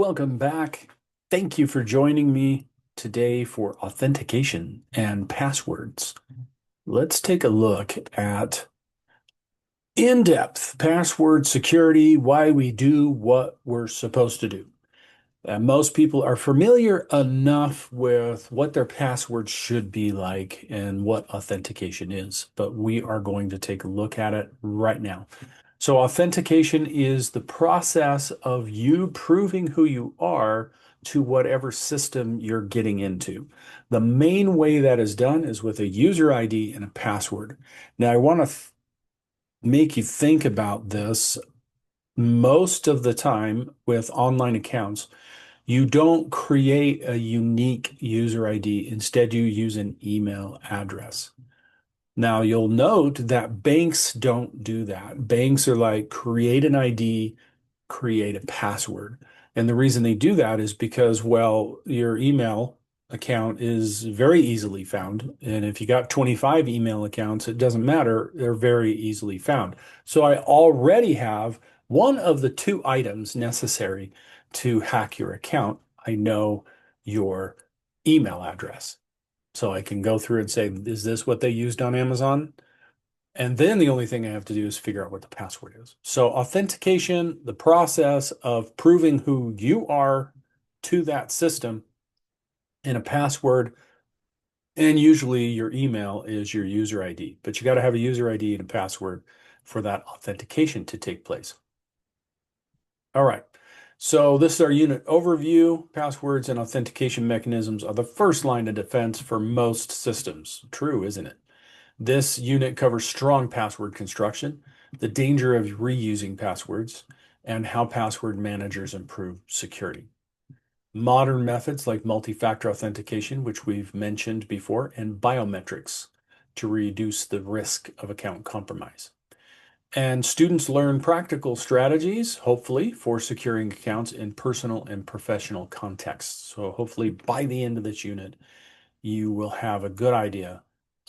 Welcome back. Thank you for joining me today for authentication and passwords. Let's take a look at in-depth password security, why we do what we're supposed to do. Most people are familiar enough with what their password should be like and what authentication is, but we are going to take a look at it right now. So authentication is the process of you proving who you are to whatever system you're getting into. The main way that is done is with a user ID and a password. Now, I want to make you think about this. Most of the time with online accounts, you don't create a unique user ID. Instead, you use an email address. Now, you'll note that banks don't do that. Banks are like, create an ID, create a password. And the reason they do that is because, well, your email account is very easily found. And if you got 25 email accounts, it doesn't matter. They're very easily found. So I already have one of the two items necessary to hack your account. I know your email address. So I can go through and say, is this what they used on Amazon? And then the only thing I have to do is figure out what the password is. So authentication, the process of proving who you are to that system in a password, and usually your email is your user ID, but you got to have a user ID and a password for that authentication to take place. All right. So this is our unit overview. Passwords and authentication mechanisms are the first line of defense for most systems. True, isn't it? This unit covers strong password construction, the danger of reusing passwords, and how password managers improve security. Modern methods like multi-factor authentication, which we've mentioned before, and biometrics to reduce the risk of account compromise. And students learn practical strategies, hopefully, for securing accounts in personal and professional contexts. So hopefully by the end of this unit, you will have a good idea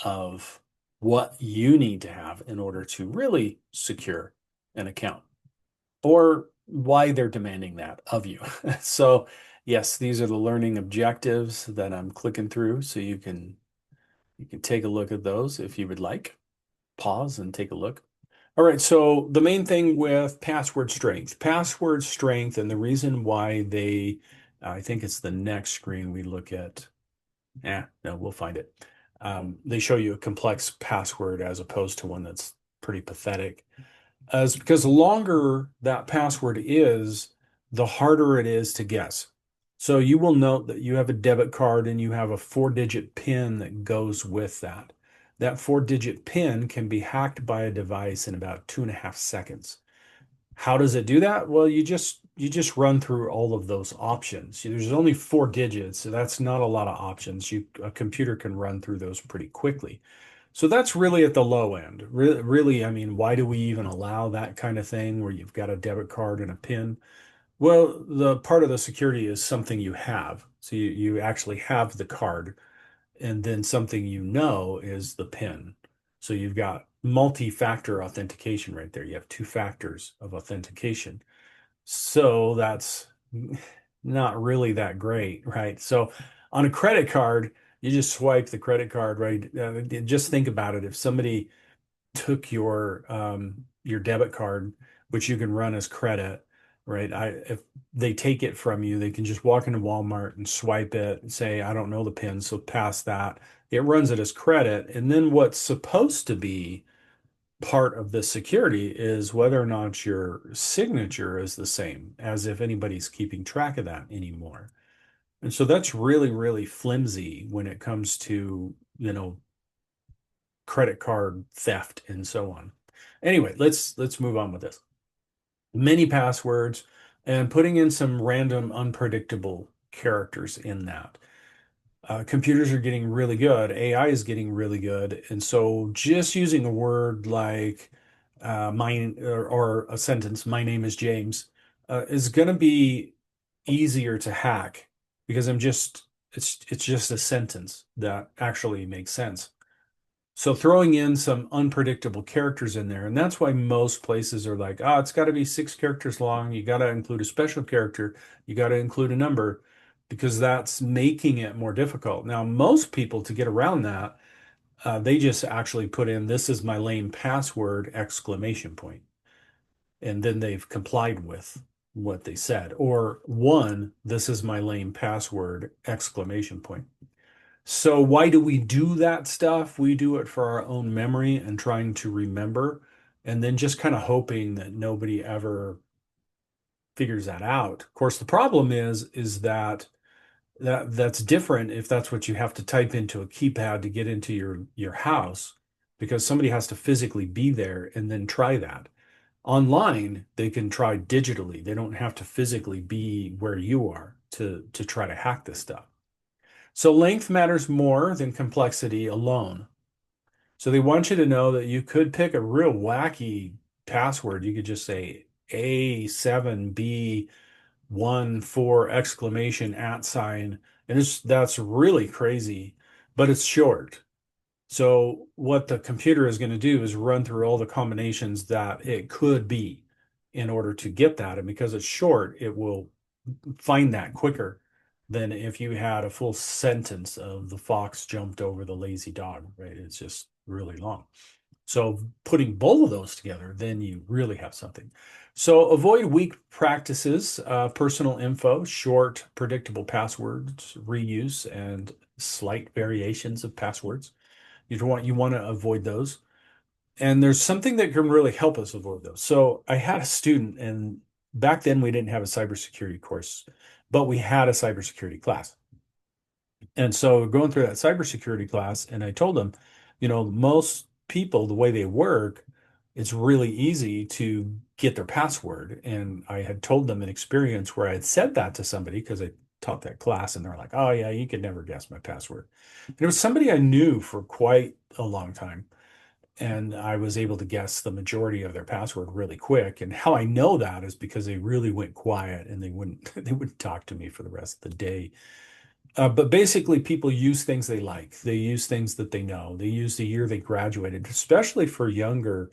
of what you need to have in order to really secure an account or why they're demanding that of you. So, yes, these are the learning objectives that I'm clicking through so you can take a look at those if you would like. Pause and take a look. All right, so the main thing with password strength, and the reason why I think it's the next screen we look at. No, we'll find it. They show you a complex password as opposed to one that's pretty pathetic. Is because the longer that password is, the harder it is to guess. So you will note that you have a debit card and you have a 4-digit PIN that goes with that. That 4-digit PIN can be hacked by a device in about 2.5 seconds. How does it do that? Well, you just run through all of those options. There's only 4 digits, so that's not a lot of options. A computer can run through those pretty quickly. So that's really at the low end. Really, I mean, why do we even allow that kind of thing where you've got a debit card and a PIN? Well, the part of the security is something you have. So you actually have the card, and then something you know is the PIN. So you've got multi-factor authentication right there. You have two factors of authentication. So that's not really that great, right? So on a credit card, you just swipe the credit card, right? Just think about it. If somebody took your debit card, which you can run as credit, right? If they take it from you, they can just walk into Walmart and swipe it and say, I don't know the PIN, so pass that. It runs it as credit. And then what's supposed to be part of the security is whether or not your signature is the same, as if anybody's keeping track of that anymore. And so that's really, really flimsy when it comes to, credit card theft and so on. Anyway, let's move on with this. Many passwords and putting in some random unpredictable characters in that. Computers are getting really good. AI is getting really good. And so just using a word like mine or a sentence, my name is James, is going to be easier to hack because it's just a sentence that actually makes sense. So throwing in some unpredictable characters in there, and that's why most places are like, oh, it's got to be 6 characters long. You got to include a special character. You got to include a number because that's making it more difficult. Now, most people to get around that, they just actually put in, this is my lame password, exclamation point. And then they've complied with what they said. Or one, this is my lame password, exclamation point. So why do we do that stuff? We do it for our own memory and trying to remember, and then just kind of hoping that nobody ever figures that out. Of course, the problem is that that's different if that's what you have to type into a keypad to get into your house, because somebody has to physically be there and then try that. Online, they can try digitally. They don't have to physically be where you are to try to hack this stuff. So length matters more than complexity alone. So they want you to know that you could pick a real wacky password. You could just say A7B14 exclamation at sign. And that's really crazy, but it's short. So what the computer is going to do is run through all the combinations that it could be in order to get that. And because it's short, it will find that quicker than if you had a full sentence of the fox jumped over the lazy dog, right? It's just really long. So putting both of those together, then you really have something. So avoid weak practices, personal info, short, predictable passwords, reuse, and slight variations of passwords. You want to avoid those. And there's something that can really help us avoid those. So I had a student, and back then we didn't have a cybersecurity course, but we had a cybersecurity class. And so going through that cybersecurity class, and I told them, most people, the way they work, it's really easy to get their password. And I had told them an experience where I had said that to somebody because I taught that class, and they're like, oh, yeah, you could never guess my password. And it was somebody I knew for quite a long time. And I was able to guess the majority of their password really quick. And how I know that is because they really went quiet and they wouldn't they wouldn't talk to me for the rest of the day. But basically, people use things they like. They use things that they know. They use the year they graduated, especially for younger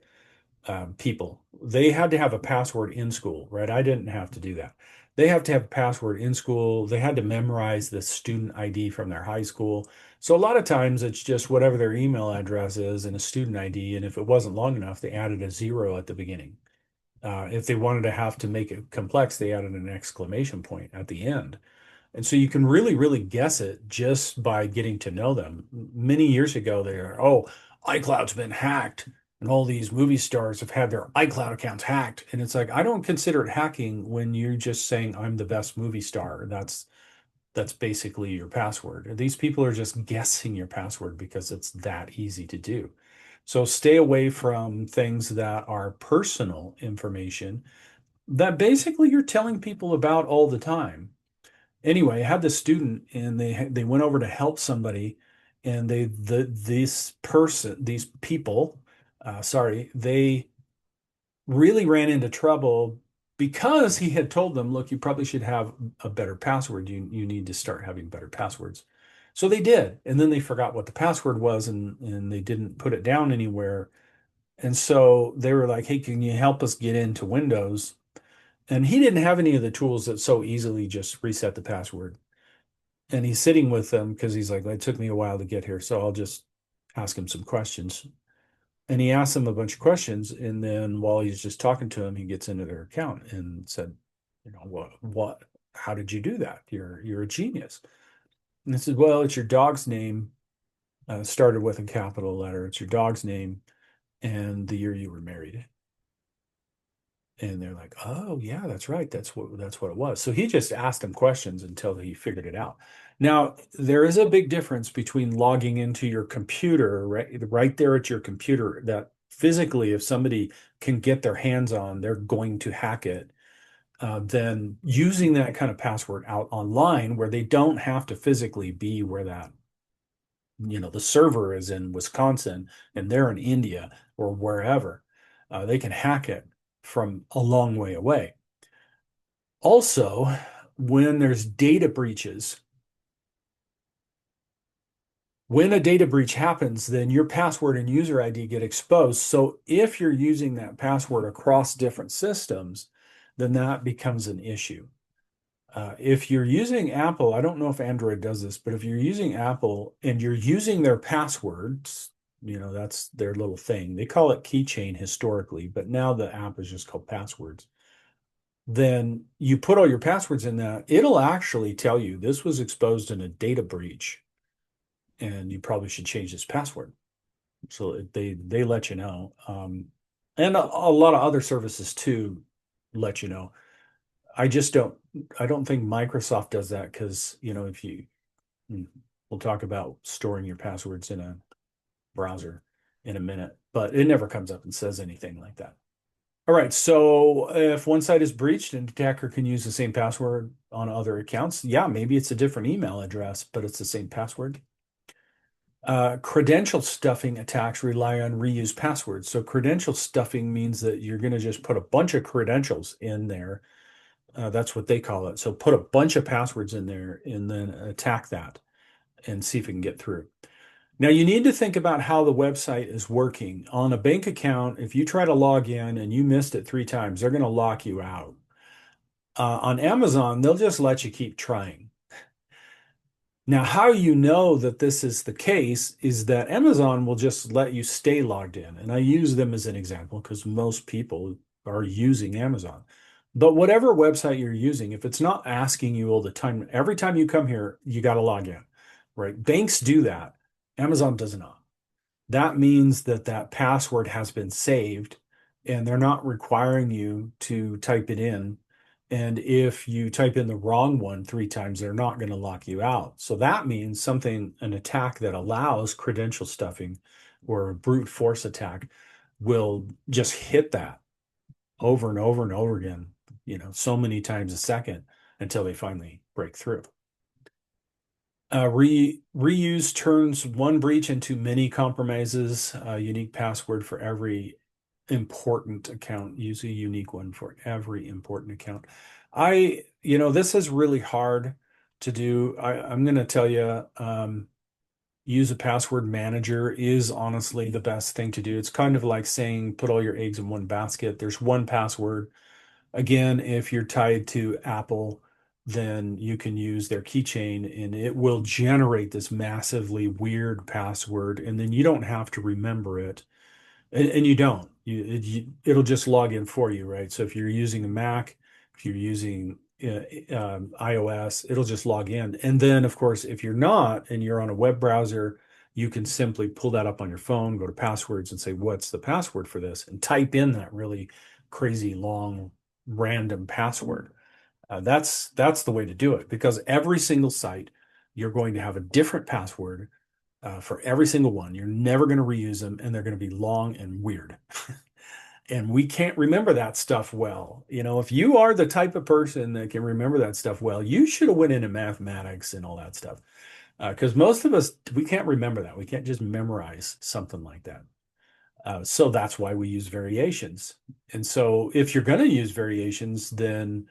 people. They had to have a password in school, right? I didn't have to do that. They have to have a password in school. They had to memorize the student ID from their high school. So a lot of times it's just whatever their email address is and a student ID. And if it wasn't long enough, they added a zero at the beginning. If they wanted to have to make it complex, they added an exclamation point at the end. And so you can really, really guess it just by getting to know them. Many years ago, they are, oh, iCloud's been hacked, and all these movie stars have had their iCloud accounts hacked. And it's like, I don't consider it hacking when you're just saying I'm the best movie star. That's basically your password. These people are just guessing your password because it's that easy to do. So stay away from things that are personal information that basically you're telling people about all the time. Anyway, I had this student, and they went over to help somebody, and these people, sorry, they really ran into trouble because he had told them, look, you probably should have a better password. You need to start having better passwords. So they did, and then they forgot what the password was, and they didn't put it down anywhere. And so they were like, hey, can you help us get into Windows? And he didn't have any of the tools that so easily just reset the password. And he's sitting with them because he's like, it took me a while to get here, so I'll just ask him some questions. And he asked them a bunch of questions, and then while he's just talking to him, he gets into their account and said, how did you do that? You're a genius. And I said, well, it's your dog's name, started with a capital letter. It's your dog's name and the year you were married. And they're like, oh, yeah, that's right. That's what it was. So he just asked them questions until he figured it out. Now, there is a big difference between logging into your computer, right there at your computer, that physically, if somebody can get their hands on, they're going to hack it, than using that kind of password out online where they don't have to physically be where the server is in Wisconsin and they're in India or wherever. They can hack it from a long way away. Also, when there's data breaches, When a data breach happens, then your password and user ID get exposed. So if you're using that password across different systems, then that becomes an issue. If you're using Apple, I don't know if Android does this, but if you're using Apple and you're using their passwords, that's their little thing. They call it keychain historically, but now the app is just called passwords. Then you put all your passwords in that, it'll actually tell you this was exposed in a data breach and you probably should change this password. So they let you know. And a lot of other services too let you know. I just I don't think Microsoft does that because, if you, we'll talk about storing your passwords in a browser in a minute, but it never comes up and says anything like that. All right, so if one site is breached and attacker can use the same password on other accounts, yeah, maybe it's a different email address, but it's the same password. Credential stuffing attacks rely on reused passwords. So credential stuffing means that you're going to just put a bunch of credentials in there. That's what they call it. So put a bunch of passwords in there and then attack that and see if it can get through. Now you need to think about how the website is working. On a bank account, if you try to log in and you missed it 3 times, they're going to lock you out. On Amazon, they'll just let you keep trying. Now, how you know that this is the case is that Amazon will just let you stay logged in. And I use them as an example because most people are using Amazon. But whatever website you're using, if it's not asking you all the time, every time you come here, you got to log in, right? Banks do that. Amazon does not. That means that that password has been saved and they're not requiring you to type it in. And if you type in the wrong one 3 times, they're not going to lock you out. So that means an attack that allows credential stuffing or a brute force attack will just hit that over and over and over again, so many times a second until they finally break through. Reuse turns one breach into many compromises. A unique password for every important account. Use a unique one for every important account. This is really hard to do. I'm going to tell you, use a password manager is honestly the best thing to do. It's kind of like saying put all your eggs in one basket. There's one password. Again, if you're tied to Apple, then you can use their keychain and it will generate this massively weird password. And then you don't have to remember it. And you don't. It'll just log in for you, right? So if you're using a Mac, if you're using iOS, it'll just log in. And then, of course, if you're not and you're on a web browser, you can simply pull that up on your phone, go to passwords and say, what's the password for this? And type in that really crazy long random password. That's the way to do it because every single site, you're going to have a different password for every single one. You're never going to reuse them, and they're going to be long and weird. And we can't remember that stuff well. If you are the type of person that can remember that stuff well, you should have went into mathematics and all that stuff. Because most of us, we can't remember that. We can't just memorize something like that. So that's why we use variations. And so if you're going to use variations, then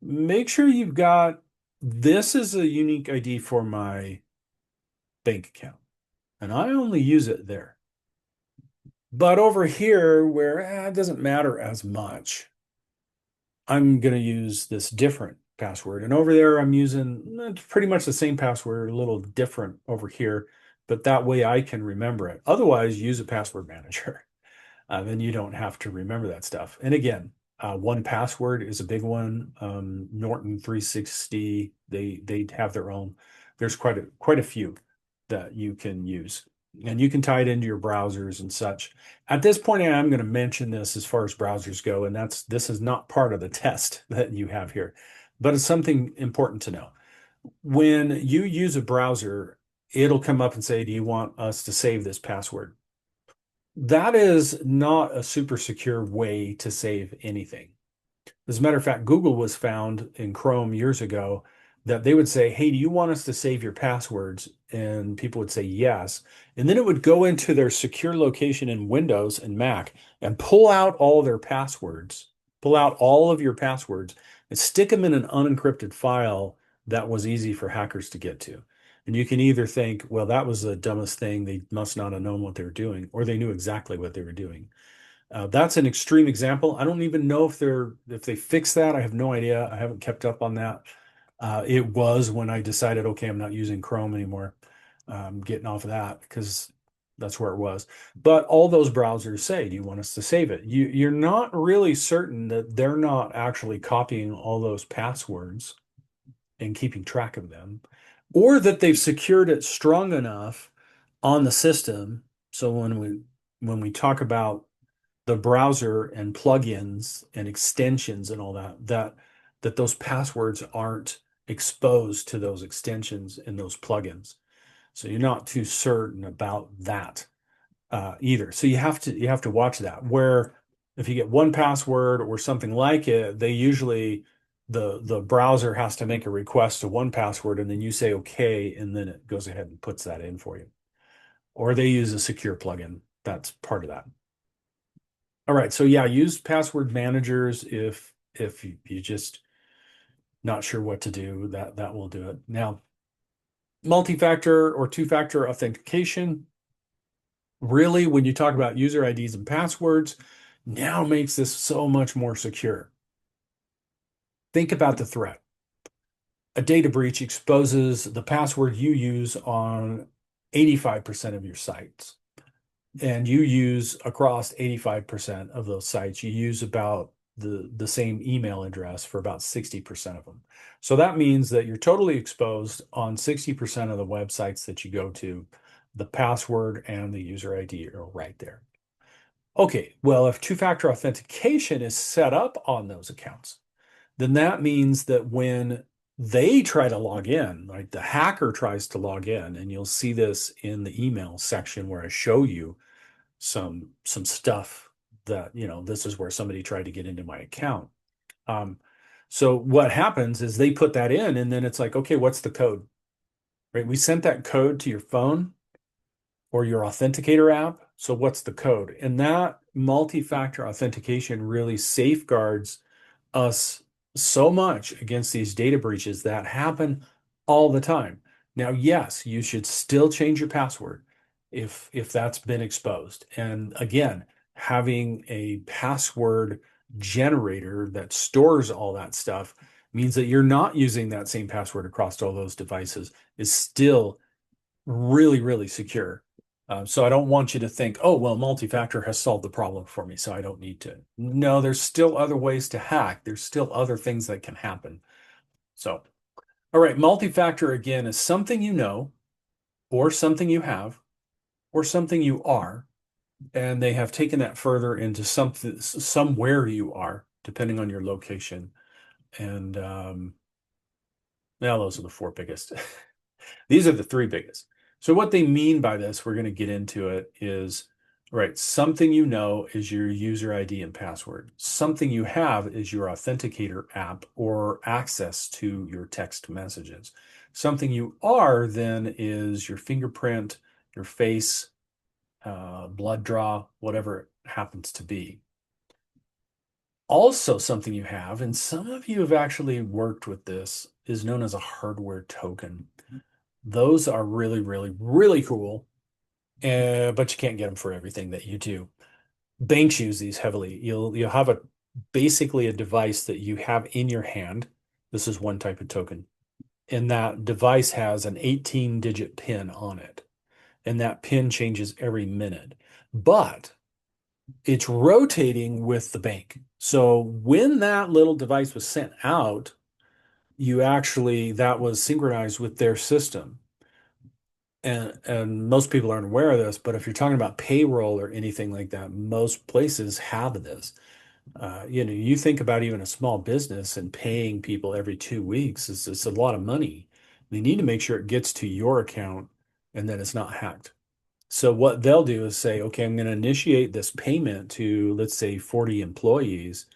make sure you've got this is a unique ID for my bank account. And I only use it there. But over here, where it doesn't matter as much, I'm going to use this different password. And over there, I'm using pretty much the same password, a little different over here. But that way I can remember it. Otherwise, use a password manager. Then you don't have to remember that stuff. And again, 1Password is a big one. Norton 360, they have their own. There's quite a few that you can use. And you can tie it into your browsers and such. At this point, I'm going to mention this as far as browsers go, and this is not part of the test that you have here, but it's something important to know. When you use a browser, it'll come up and say, do you want us to save this password? That is not a super secure way to save anything. As a matter of fact, Google was found in Chrome years ago that they would say, hey, do you want us to save your passwords? And people would say yes. And then it would go into their secure location in Windows and Mac and pull out all their passwords, pull out all of your passwords and stick them in an unencrypted file that was easy for hackers to get to. And you can either think, well, that was the dumbest thing. They must not have known what they were doing, or they knew exactly what they were doing. That's an extreme example. I don't even know if they fixed that. I have no idea. I haven't kept up on that. It was when I decided, okay, I'm not using Chrome anymore. Getting off of that because that's where it was. But all those browsers say, do you want us to save it? You're not really certain that they're not actually copying all those passwords and keeping track of them, or that they've secured it strong enough on the system. So when we talk about the browser and plugins and extensions and all that those passwords aren't exposed to those extensions and those plugins. So you're not too certain about that either. So you have to watch that. Where if you get one password or something like it, they usually the browser has to make a request to one password and then you say okay, and then it goes ahead and puts that in for you. Or they use a secure plugin. That's part of that. All right, so yeah, use password managers if you just not sure what to do, that will do it. Now, multi-factor or two-factor authentication, really, when you talk about user IDs and passwords, now makes this so much more secure. Think about the threat. A data breach exposes the password you use on 85% of your sites. And you use across 85% of those sites, you use about the same email address for about 60% of them. So that means that you're totally exposed on 60% of the websites that you go to. The password and the user ID are right there. Okay, well, if two-factor authentication is set up on those accounts, then that means that when they try to log in, like the hacker tries to log in, and you'll see this in the email section where I show you some stuff that, this is where somebody tried to get into my account. Um, so what happens is they put that in, and then it's like, okay, what's the code? Right? We sent that code to your phone or your authenticator app. So what's the code? And that multi-factor authentication really safeguards us so much against these data breaches that happen all the time. Now, yes, you should still change your password if that's been exposed. And again, having a password generator that stores all that stuff means that you're not using that same password across all those devices is still really, really secure. So I don't want you to think, oh, well, multi-factor has solved the problem for me, so I don't need to. No, there's still other ways to hack. There's still other things that can happen. So, all right, multi-factor again is something you know, or something you have, or something you are, and they have taken that further into something, somewhere you are, depending on your location. And now those are the four biggest. These are the three biggest. So what they mean by this, we're going to get into it, is, right, something you know is your user ID and password. Something you have is your authenticator app or access to your text messages. Something you are then is your fingerprint, your face, blood draw, whatever it happens to be. Also, something you have, and some of you have actually worked with this, is known as a hardware token. Those are really, really, really cool, but you can't get them for everything that you do. Banks use these heavily. You'll have basically a device that you have in your hand. This is one type of token, and that device has an 18-digit PIN on it, and that PIN changes every minute. But it's rotating with the bank. So when that little device was sent out, that was synchronized with their system. And most people aren't aware of this, but if you're talking about payroll or anything like that, most places have this. You think about even a small business and paying people every 2 weeks it's a lot of money. They need to make sure it gets to your account and that it's not hacked. So what they'll do is say, okay, I'm going to initiate this payment to, let's say, 40 employees.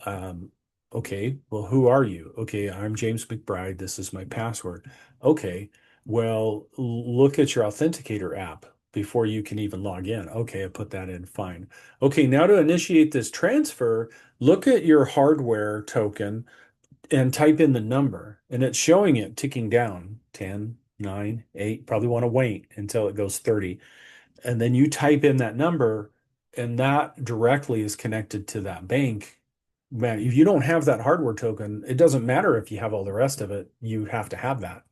Um, okay, well, who are you? Okay, I'm James McBride. This is my password. Okay, well, look at your authenticator app before you can even log in. Okay, I put that in. Fine. Okay, now to initiate this transfer, look at your hardware token and type in the number, and it's showing it ticking down 10, 9, 8, probably want to wait until it goes 30. And then you type in that number, and that directly is connected to that bank. Man, if you don't have that hardware token, it doesn't matter if you have all the rest of it, you have to have that.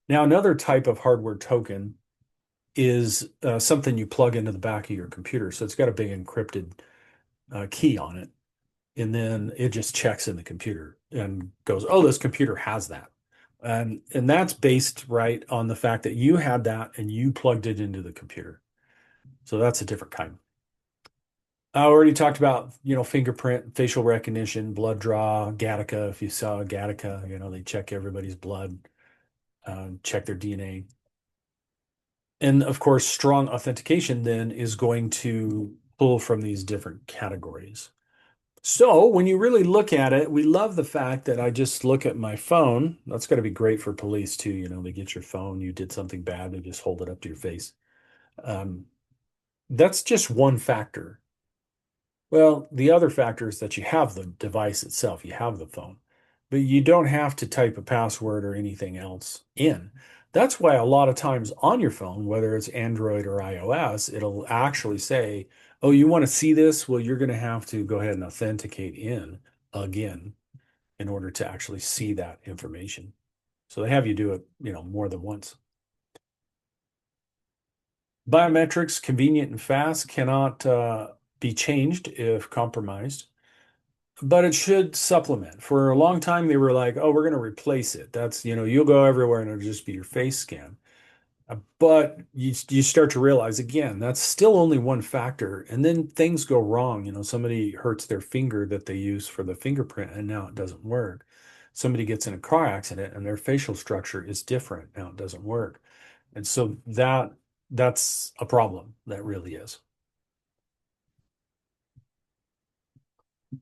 Now, another type of hardware token is something you plug into the back of your computer. So it's got a big encrypted key on it. And then it just checks in the computer and goes, oh, this computer has that. And that's based right on the fact that you had that and you plugged it into the computer. So that's a different kind. I already talked about, fingerprint, facial recognition, blood draw, Gattaca. If you saw Gattaca, they check everybody's blood, check their DNA. And of course, strong authentication then is going to pull from these different categories. So when you really look at it, we love the fact that I just look at my phone. That's got to be great for police too. They get your phone, you did something bad, they just hold it up to your face. Um, that's just one factor. Well, the other factor is that you have the device itself, you have the phone, but you don't have to type a password or anything else in. That's why a lot of times on your phone, whether it's Android or iOS, it'll actually say, oh, you want to see this? Well, you're going to have to go ahead and authenticate in again in order to actually see that information. So they have you do it, more than once. Biometrics, convenient and fast, cannot be changed if compromised, but it should supplement. For a long time, they were like, oh, we're going to replace it. That's, you'll go everywhere and it'll just be your face scan. But you start to realize again, that's still only one factor. And then things go wrong. Somebody hurts their finger that they use for the fingerprint and now it doesn't work. Somebody gets in a car accident and their facial structure is different. Now it doesn't work. And so that's a problem. That really is.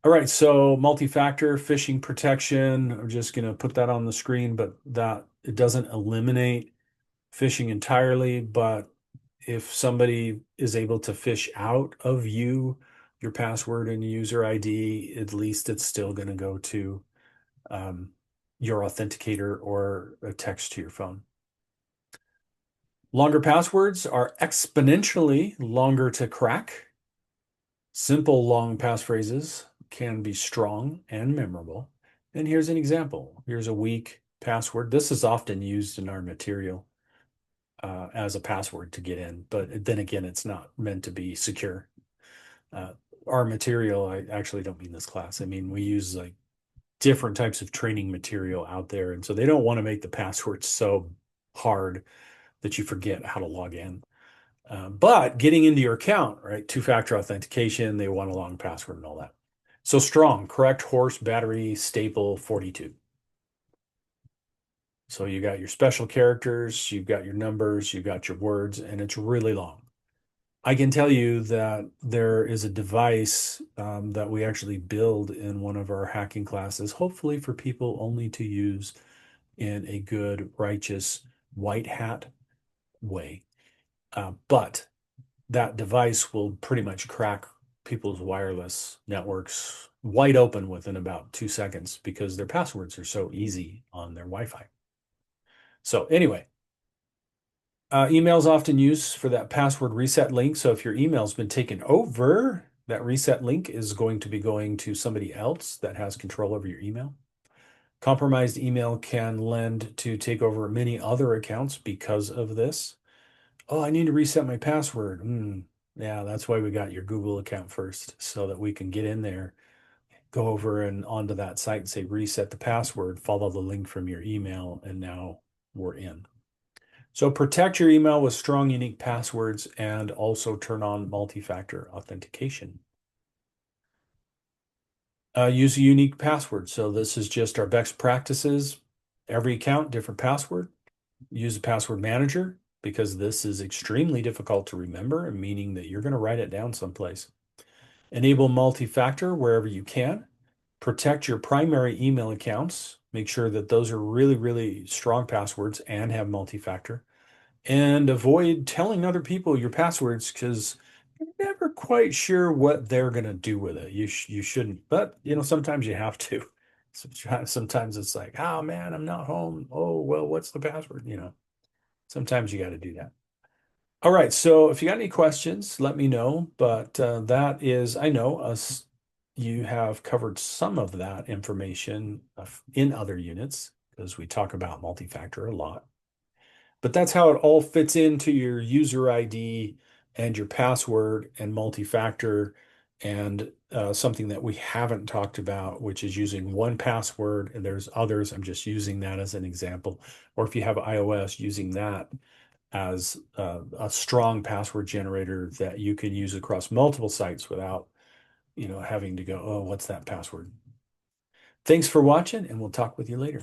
All right, so multi-factor phishing protection. I'm just going to put that on the screen, but that it doesn't eliminate phishing entirely. But if somebody is able to phish out of your password and user ID, at least it's still going to go to um, your authenticator or a text to your phone. Longer passwords are exponentially longer to crack. Simple long passphrases can be strong and memorable. And here's an example. Here's a weak password. This is often used in our material as a password to get in, but then again, it's not meant to be secure. Uh, our material, I actually don't mean this class. I mean, we use like different types of training material out there. And so they don't want to make the password so hard that you forget how to log in. But getting into your account, right? Two-factor authentication, they want a long password and all that. So strong, correct horse battery staple 42. So you got your special characters, you've got your numbers, you've got your words, and it's really long. I can tell you that there is a device that we actually build in one of our hacking classes, hopefully for people only to use in a good, righteous, white hat way. But that device will pretty much crack people's wireless networks wide open within about 2 seconds because their passwords are so easy on their Wi-Fi. So anyway, email is often used for that password reset link. So if your email's been taken over, that reset link is going to be going to somebody else that has control over your email. Compromised email can lend to take over many other accounts because of this. Oh, I need to reset my password. Yeah, that's why we got your Google account first, so that we can get in there, go over and onto that site and say reset the password, follow the link from your email, and now we're in. So protect your email with strong, unique passwords and also turn on multi-factor authentication. Use a unique password. So this is just our best practices. Every account, different password. Use a password manager because this is extremely difficult to remember, meaning that you're going to write it down someplace. Enable multi-factor wherever you can. Protect your primary email accounts. Make sure that those are really, really strong passwords and have multi-factor. And avoid telling other people your passwords because you're never quite sure what they're going to do with it. You shouldn't, but sometimes you have to. Sometimes it's like, oh man, I'm not home. Oh, well, what's the password? Sometimes you got to do that. All right. So if you got any questions, let me know. But that is, I know us, you have covered some of that information in other units because we talk about multi-factor a lot. But that's how it all fits into your user ID and your password and multi-factor and something that we haven't talked about, which is using one password. And there's others. I'm just using that as an example. Or if you have iOS, using that as a strong password generator that you can use across multiple sites without, having to go, oh, what's that password? Thanks for watching, and we'll talk with you later.